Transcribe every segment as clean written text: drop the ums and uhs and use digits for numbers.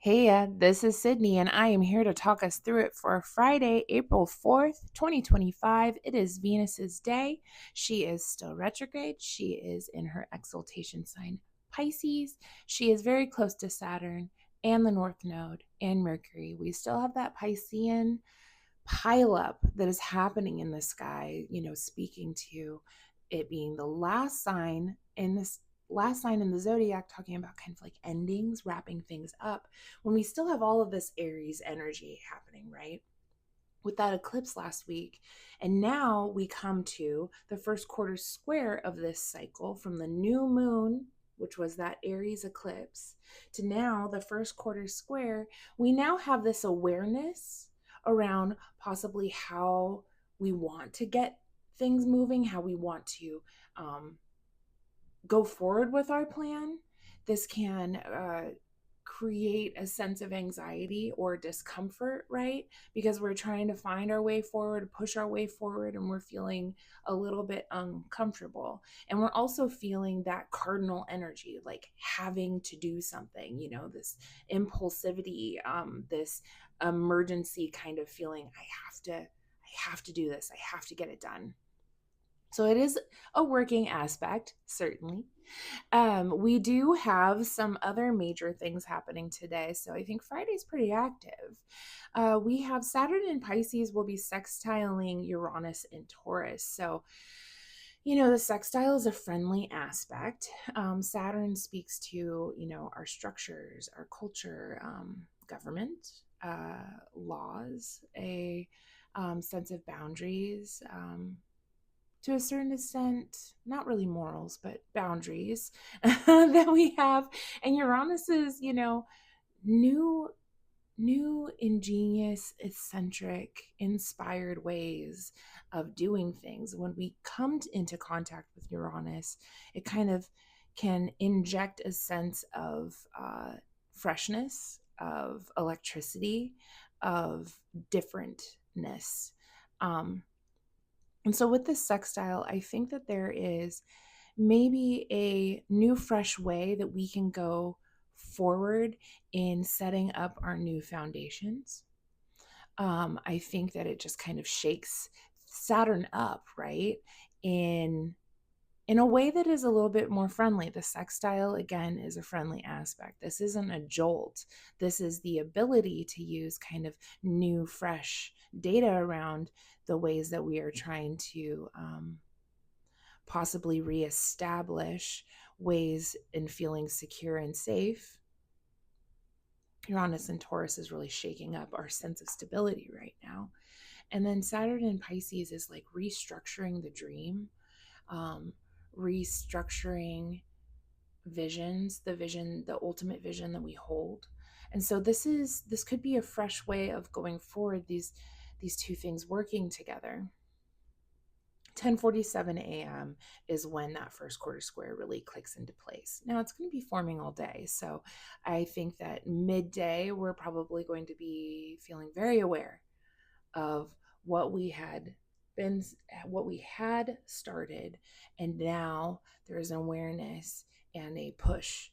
Heya, this is Sydney, and I am here to talk us through it for Friday, April 4th, 2025. It is Venus's day. She is still retrograde. She is in her exaltation sign, Pisces. She is very close to Saturn and the North Node and Mercury. We still have that Piscean pileup that is happening in the sky, speaking to it being the last sign in the zodiac, talking about kind of like endings, wrapping things up, when we still have all of this Aries energy happening, right? With that eclipse last week. And now we come to the first quarter square of this cycle from the new moon, which was that Aries eclipse, to now the first quarter square. We now have this awareness around possibly how we want to get things moving, how we want to go forward with our plan. This can create a sense of anxiety or discomfort, right? Because we're trying to find our way forward, push our way forward, and we're feeling a little bit uncomfortable. And we're also feeling that cardinal energy, like having to do something, this impulsivity, this emergency kind of feeling. I have to do this. I have to get it done. So it is a working aspect, certainly. We do have some other major things happening today. So I think Friday's pretty active. We have Saturn in Pisces will be sextiling Uranus in Taurus. So, the sextile is a friendly aspect. Saturn speaks to, our structures, our culture, government, laws, a sense of boundaries. To a certain extent, not really morals, but boundaries that we have. And Uranus is, new, ingenious, eccentric, inspired ways of doing things. When we come into contact with Uranus, it kind of can inject a sense of freshness, of electricity, of differentness. And so with this sextile, I think that there is maybe a new, fresh way that we can go forward in setting up our new foundations. I think that it just kind of shakes Saturn up, right? In a way that is a little bit more friendly. The sextile, again, is a friendly aspect. This isn't a jolt. This is the ability to use kind of new, fresh data around the ways that we are trying to possibly reestablish ways in feeling secure and safe. Uranus and Taurus is really shaking up our sense of stability right now. And then Saturn in Pisces is like restructuring the dream, restructuring visions, the ultimate vision that we hold. And so this could be a fresh way of going forward, these two things working together. 10:47 a.m. is when that first quarter square really clicks into place. Now it's going to be forming all day. So I think that midday, we're probably going to be feeling very aware of what we had started, and now there's an awareness and a push.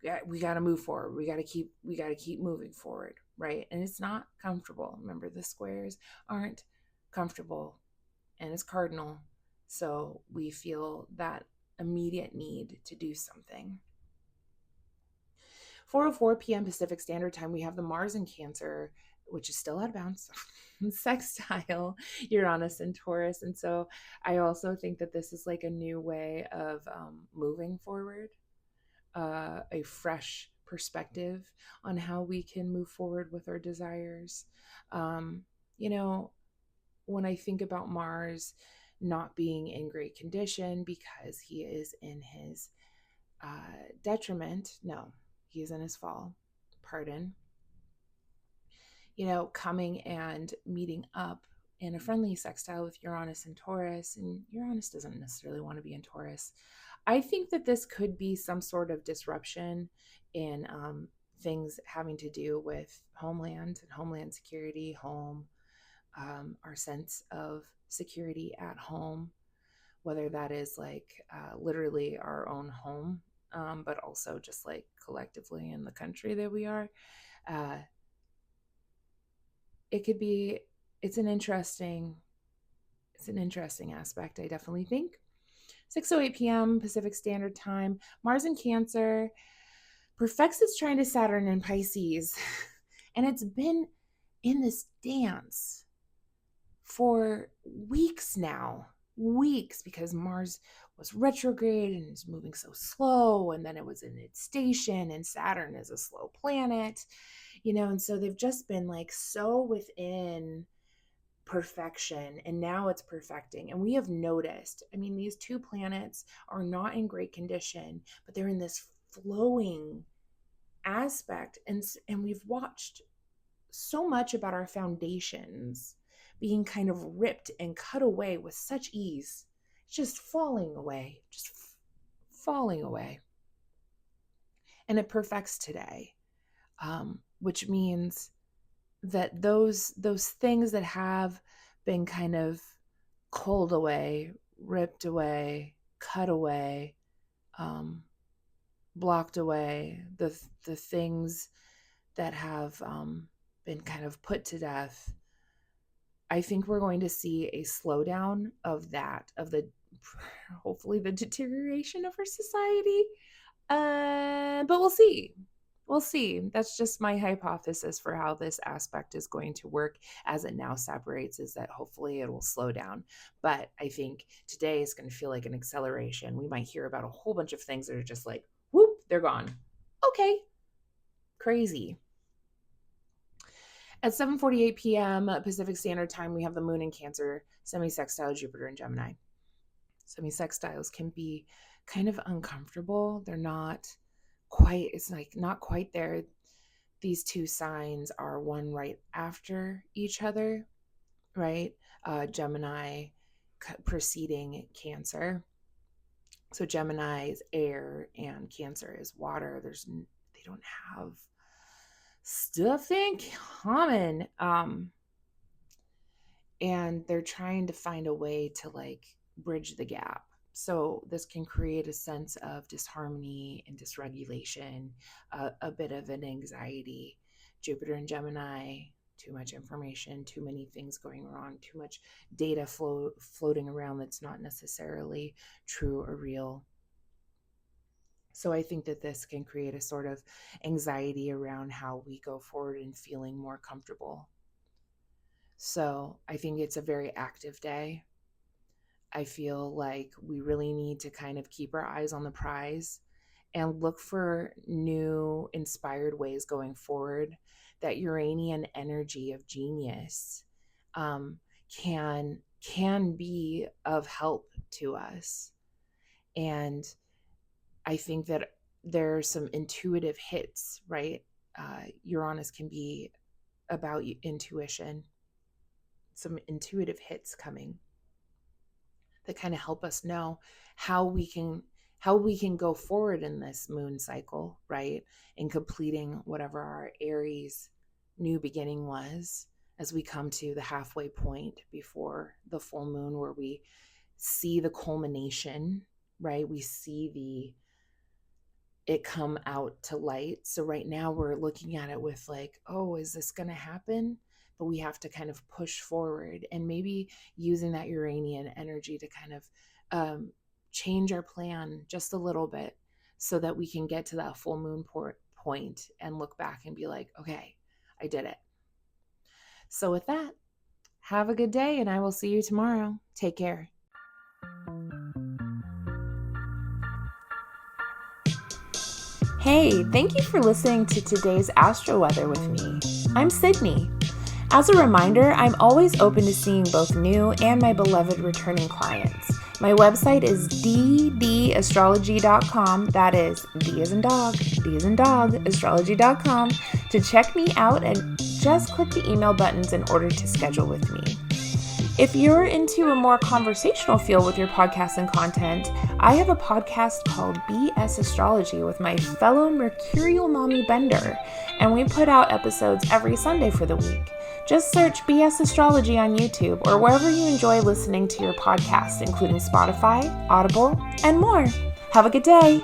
Like, we got to move forward. We got to keep moving forward, right? And it's not comfortable. Remember, the squares aren't comfortable, and it's cardinal. So we feel that immediate need to do something. 4:04 p.m. Pacific Standard Time, we have the Mars in Cancer, which is still out of bounds, sextile Uranus and Taurus. And so I also think that this is like a new way of moving forward, a fresh perspective on how we can move forward with our desires. When I think about Mars not being in great condition because he is in his detriment, no, he is in his fall, pardon, coming and meeting up in a friendly sextile with Uranus and Taurus, and Uranus doesn't necessarily want to be in Taurus. I think that this could be some sort of disruption in things having to do with homeland and homeland security, home, our sense of security at home, whether that is like literally our own home, but also just like collectively in the country that we are. It's an interesting aspect, I definitely think. 6:08 p.m. Pacific Standard Time. Mars in Cancer perfects its trine to Saturn in Pisces. And it's been in this dance for weeks now. Weeks, because Mars was retrograde and is moving so slow. And then it was in its station, and Saturn is a slow planet, and so they've just been like so within perfection, and now it's perfecting. And we have noticed, these two planets are not in great condition, but they're in this flowing aspect, and we've watched so much about our foundations being kind of ripped and cut away with such ease, just falling away. And it perfects today, which means that those things that have been kind of culled away, ripped away, cut away, blocked away, the things that have been kind of put to death, I think we're going to see a slowdown of hopefully the deterioration of our society. But we'll see. That's just my hypothesis for how this aspect is going to work as it now separates, is that hopefully it will slow down. But I think today is going to feel like an acceleration. We might hear about a whole bunch of things that are just like, whoop, they're gone. Okay. Crazy. At 7:48 p.m. Pacific Standard Time, we have the moon in Cancer, semi-sextile Jupiter in Gemini. Semi-sextiles can be kind of uncomfortable. They're not quite there. These two signs are one right after each other, right? Gemini preceding Cancer. So Gemini is air and Cancer is water. They don't have stuff in common. And they're trying to find a way to like bridge the gap. So this can create a sense of disharmony and dysregulation, a bit of an anxiety. Jupiter and Gemini, too much information, too many things going wrong, too much data floating around that's not necessarily true or real. So I think that this can create a sort of anxiety around how we go forward and feeling more comfortable. So I think it's a very active day. I feel like we really need to kind of keep our eyes on the prize and look for new inspired ways going forward. That Uranian energy of genius can be of help to us. And I think that there are some intuitive hits, right? Uranus can be about intuition. Some intuitive hits coming that kind of help us know how we can go forward in this moon cycle, right? In completing whatever our Aries new beginning was, as we come to the halfway point before the full moon, where we see the culmination, right? We see it come out to light. So right now we're looking at it with like, oh, is this going to happen? But we have to kind of push forward, and maybe using that Uranian energy to kind of change our plan just a little bit so that we can get to that full moon point and look back and be like, okay, I did it. So with that, have a good day, and I will see you tomorrow. Take care. Hey, thank you for listening to today's Astro Weather with me. I'm Sydney. As a reminder, I'm always open to seeing both new and my beloved returning clients. My website is ddastrology.com. That is D as in dog, astrology.com, to check me out, and just click the email buttons in order to schedule with me. If you're into a more conversational feel with your podcast and content, I have a podcast called BS Astrology with my fellow Mercurial Mommy Bender, and we put out episodes every Sunday for the week. Just search BS Astrology on YouTube or wherever you enjoy listening to your podcasts, including Spotify, Audible, and more. Have a good day.